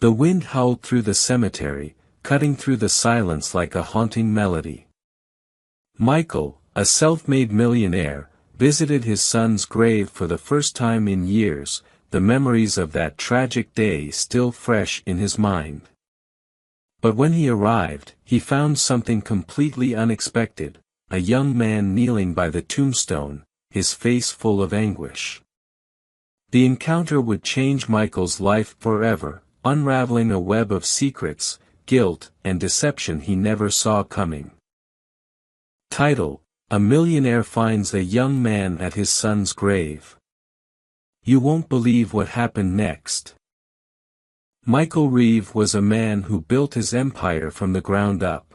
The wind howled through the cemetery, cutting through the silence like a haunting melody. Michael, a self-made millionaire, visited his son's grave for the first time in years, the memories of that tragic day still fresh in his mind. But when he arrived, he found something completely unexpected, a young man kneeling by the tombstone, his face full of anguish. The encounter would change Michael's life forever, unraveling a web of secrets, guilt, and deception he never saw coming. Title: A millionaire finds a young man at his son's grave. You won't believe what happened next. Michael Reeve was a man who built his empire from the ground up.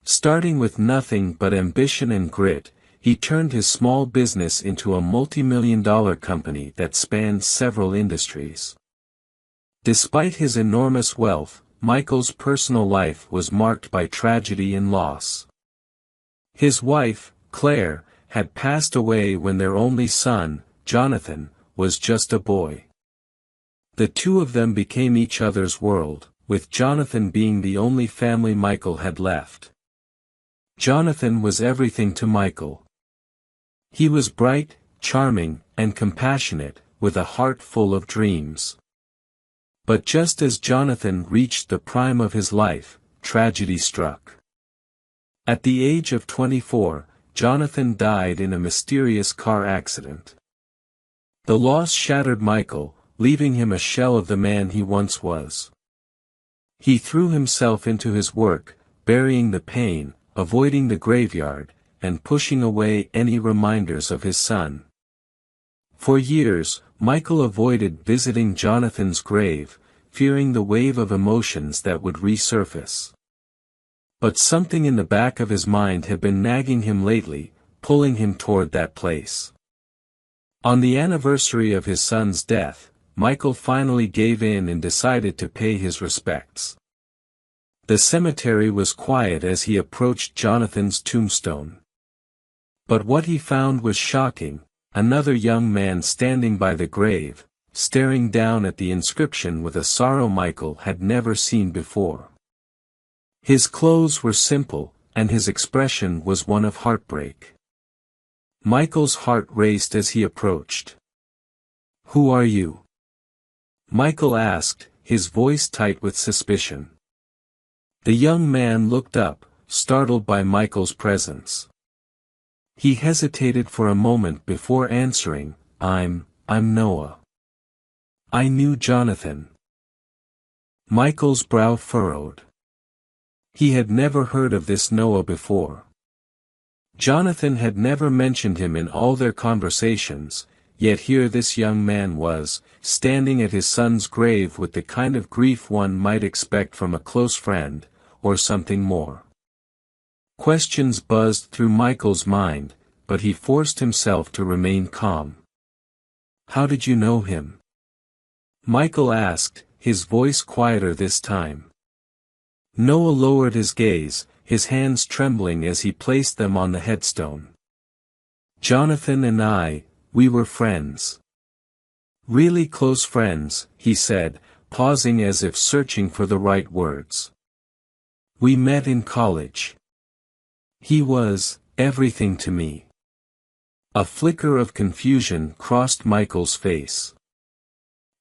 Starting with nothing but ambition and grit, he turned his small business into a multi-million-dollar company that spanned several industries. Despite his enormous wealth, Michael's personal life was marked by tragedy and loss. His wife, Claire, had passed away when their only son, Jonathan, was just a boy. The two of them became each other's world, with Jonathan being the only family Michael had left. Jonathan was everything to Michael. He was bright, charming, and compassionate, with a heart full of dreams. But just as Jonathan reached the prime of his life, tragedy struck. At the age of 24, Jonathan died in a mysterious car accident. The loss shattered Michael, leaving him a shell of the man he once was. He threw himself into his work, burying the pain, avoiding the graveyard, and pushing away any reminders of his son. For years, Michael avoided visiting Jonathan's grave, fearing the wave of emotions that would resurface. But something in the back of his mind had been nagging him lately, pulling him toward that place. On the anniversary of his son's death, Michael finally gave in and decided to pay his respects. The cemetery was quiet as he approached Jonathan's tombstone. But what he found was shocking: another young man standing by the grave, staring down at the inscription with a sorrow Michael had never seen before. His clothes were simple, and his expression was one of heartbreak. Michael's heart raced as he approached. "Who are you?" Michael asked, his voice tight with suspicion. The young man looked up, startled by Michael's presence. He hesitated for a moment before answering, I'm Noah. I knew Jonathan." Michael's brow furrowed. He had never heard of this Noah before. Jonathan had never mentioned him in all their conversations, yet here this young man was, standing at his son's grave with the kind of grief one might expect from a close friend, or something more. Questions buzzed through Michael's mind, but he forced himself to remain calm. "How did you know him?" Michael asked, his voice quieter this time. Noah lowered his gaze, his hands trembling as he placed them on the headstone. "Jonathan and we were friends. Really close friends," he said, pausing as if searching for the right words. "We met in college. He was everything to me." A flicker of confusion crossed Michael's face.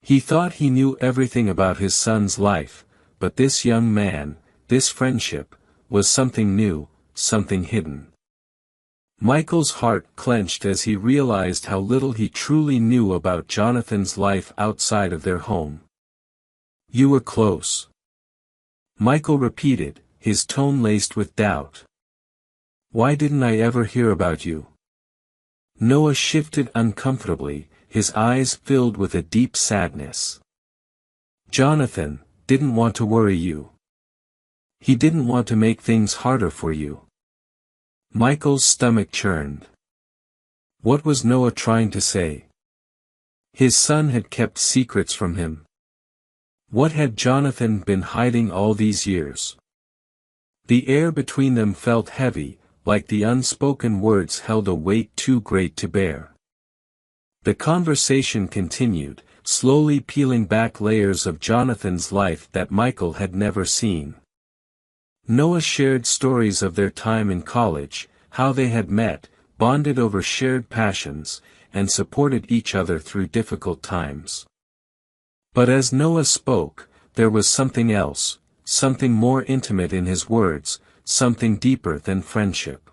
He thought he knew everything about his son's life, but this young man, this friendship, was something new, something hidden. Michael's heart clenched as he realized how little he truly knew about Jonathan's life outside of their home. "You were close?" Michael repeated, his tone laced with doubt. "Why didn't I ever hear about you?" Noah shifted uncomfortably, his eyes filled with a deep sadness. "Jonathan didn't want to worry you. He didn't want to make things harder for you." Michael's stomach churned. What was Noah trying to say? His son had kept secrets from him. What had Jonathan been hiding all these years? The air between them felt heavy, like the unspoken words held a weight too great to bear. The conversation continued, slowly peeling back layers of Jonathan's life that Michael had never seen. Noah shared stories of their time in college, how they had met, bonded over shared passions, and supported each other through difficult times. But as Noah spoke, there was something else, something more intimate in his words, something deeper than friendship.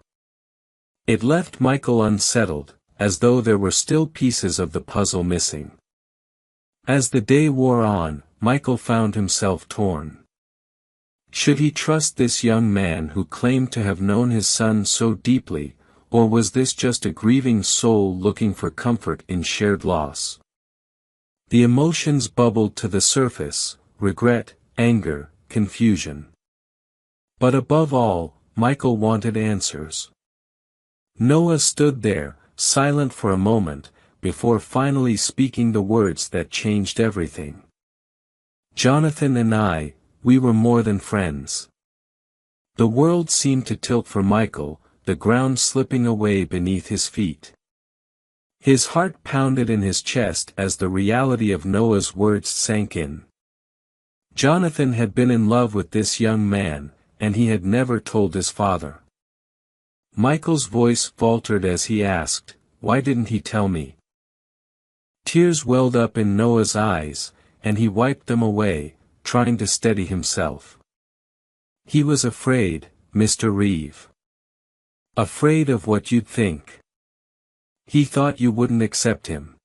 It left Michael unsettled, as though there were still pieces of the puzzle missing. As the day wore on, Michael found himself torn. Should he trust this young man who claimed to have known his son so deeply, or was this just a grieving soul looking for comfort in shared loss? The emotions bubbled to the surface: regret, anger, confusion. But above all, Michael wanted answers. Noah stood there, silent for a moment, before finally speaking the words that changed everything. "Jonathan and I, we were more than friends." The world seemed to tilt for Michael, the ground slipping away beneath his feet. His heart pounded in his chest as the reality of Noah's words sank in. Jonathan had been in love with this young man, and he had never told his father. Michael's voice faltered as he asked, "Why didn't he tell me?" Tears welled up in Noah's eyes, and he wiped them away, trying to steady himself. "He was afraid, Mr. Reeve. Afraid of what you'd think. He thought you wouldn't accept him.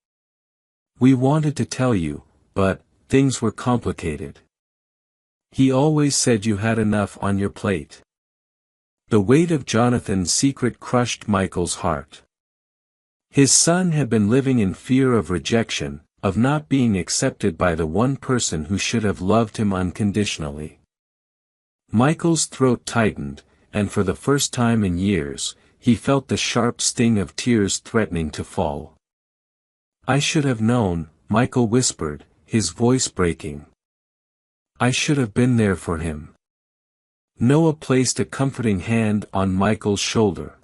We wanted to tell you, but things were complicated. He always said you had enough on your plate." The weight of Jonathan's secret crushed Michael's heart. His son had been living in fear of rejection, of not being accepted by the one person who should have loved him unconditionally. Michael's throat tightened, and for the first time in years, he felt the sharp sting of tears threatening to fall. "I should have known," Michael whispered, his voice breaking. "I should have been there for him." Noah placed a comforting hand on Michael's shoulder.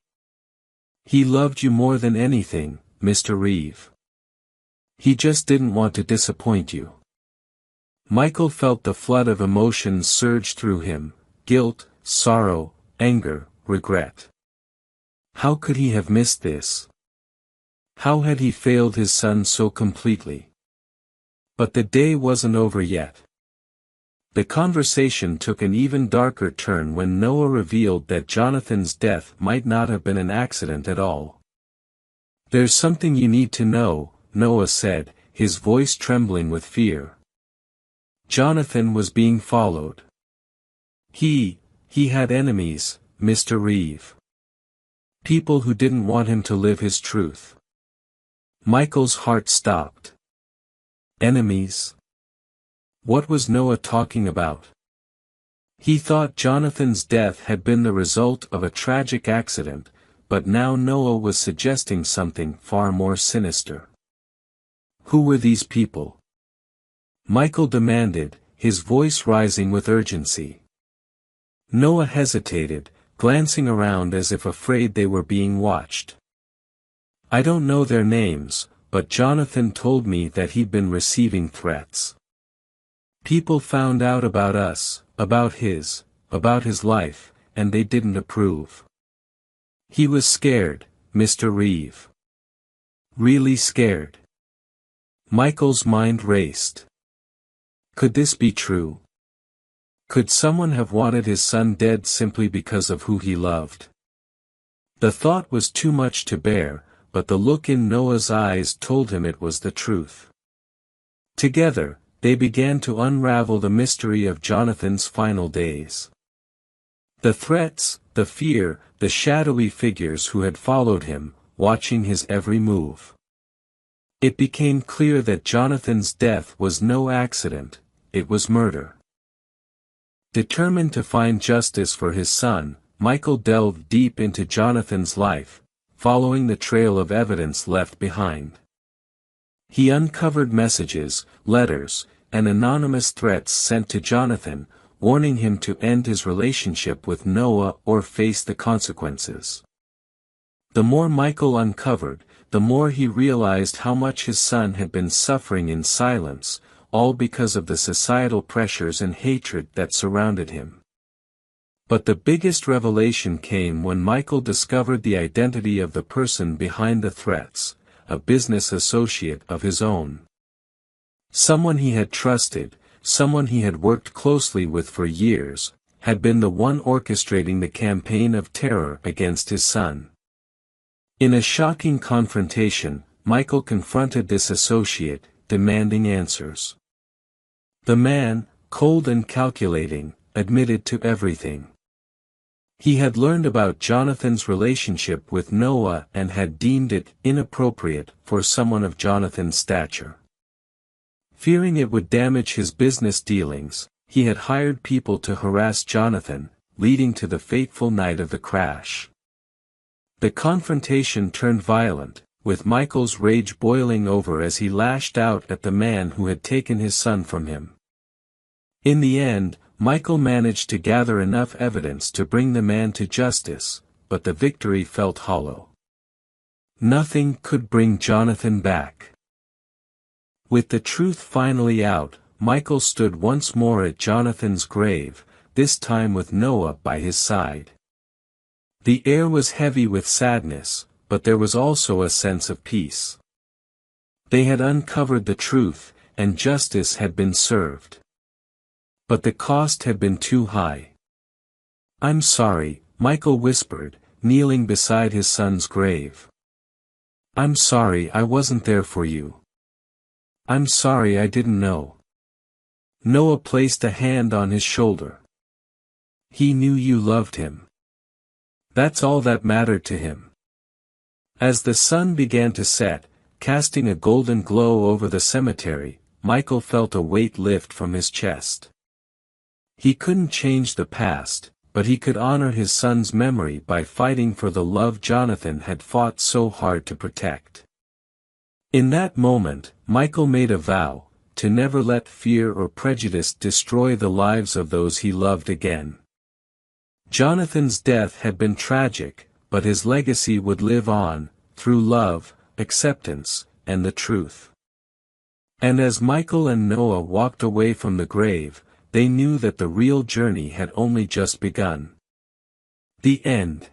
"He loved you more than anything, Mr. Reeve. He just didn't want to disappoint you." Michael felt the flood of emotions surge through him: guilt, sorrow, anger, regret. How could he have missed this? How had he failed his son so completely? But the day wasn't over yet. The conversation took an even darker turn when Noah revealed that Jonathan's death might not have been an accident at all. "There's something you need to know," Noah said, his voice trembling with fear. "Jonathan was being followed. He had enemies, Mr. Reeve. People who didn't want him to live his truth." Michael's heart stopped. Enemies? What was Noah talking about? He thought Jonathan's death had been the result of a tragic accident, but now Noah was suggesting something far more sinister. Who were these people? Michael demanded, his voice rising with urgency. Noah hesitated, glancing around as if afraid they were being watched. "I don't know their names, but Jonathan told me that he'd been receiving threats. People found out about us, about his life, and they didn't approve. He was scared, Mr. Reeve. Really scared." Michael's mind raced. Could this be true? Could someone have wanted his son dead simply because of who he loved? The thought was too much to bear, but the look in Noah's eyes told him it was the truth. Together, they began to unravel the mystery of Jonathan's final days. The threats, the fear, the shadowy figures who had followed him, watching his every move. It became clear that Jonathan's death was no accident, it was murder. Determined to find justice for his son, Michael delved deep into Jonathan's life, following the trail of evidence left behind. He uncovered messages, letters, and anonymous threats sent to Jonathan, warning him to end his relationship with Noah or face the consequences. The more Michael uncovered, the more he realized how much his son had been suffering in silence, all because of the societal pressures and hatred that surrounded him. But the biggest revelation came when Michael discovered the identity of the person behind the threats, a business associate of his own. Someone he had trusted, someone he had worked closely with for years, had been the one orchestrating the campaign of terror against his son. In a shocking confrontation, Michael confronted this associate, demanding answers. The man, cold and calculating, admitted to everything. He had learned about Jonathan's relationship with Noah and had deemed it inappropriate for someone of Jonathan's stature. Fearing it would damage his business dealings, he had hired people to harass Jonathan, leading to the fateful night of the crash. The confrontation turned violent, with Michael's rage boiling over as he lashed out at the man who had taken his son from him. In the end, Michael managed to gather enough evidence to bring the man to justice, but the victory felt hollow. Nothing could bring Jonathan back. With the truth finally out, Michael stood once more at Jonathan's grave, this time with Noah by his side. The air was heavy with sadness, but there was also a sense of peace. They had uncovered the truth, and justice had been served. But the cost had been too high. "I'm sorry," Michael whispered, kneeling beside his son's grave. "I'm sorry I wasn't there for you. I'm sorry I didn't know." Noah placed a hand on his shoulder. "He knew you loved him. That's all that mattered to him." As the sun began to set, casting a golden glow over the cemetery, Michael felt a weight lift from his chest. He couldn't change the past, but he could honor his son's memory by fighting for the love Jonathan had fought so hard to protect. In that moment, Michael made a vow, to never let fear or prejudice destroy the lives of those he loved again. Jonathan's death had been tragic, but his legacy would live on, through love, acceptance, and the truth. And as Michael and Noah walked away from the grave, they knew that the real journey had only just begun. The end.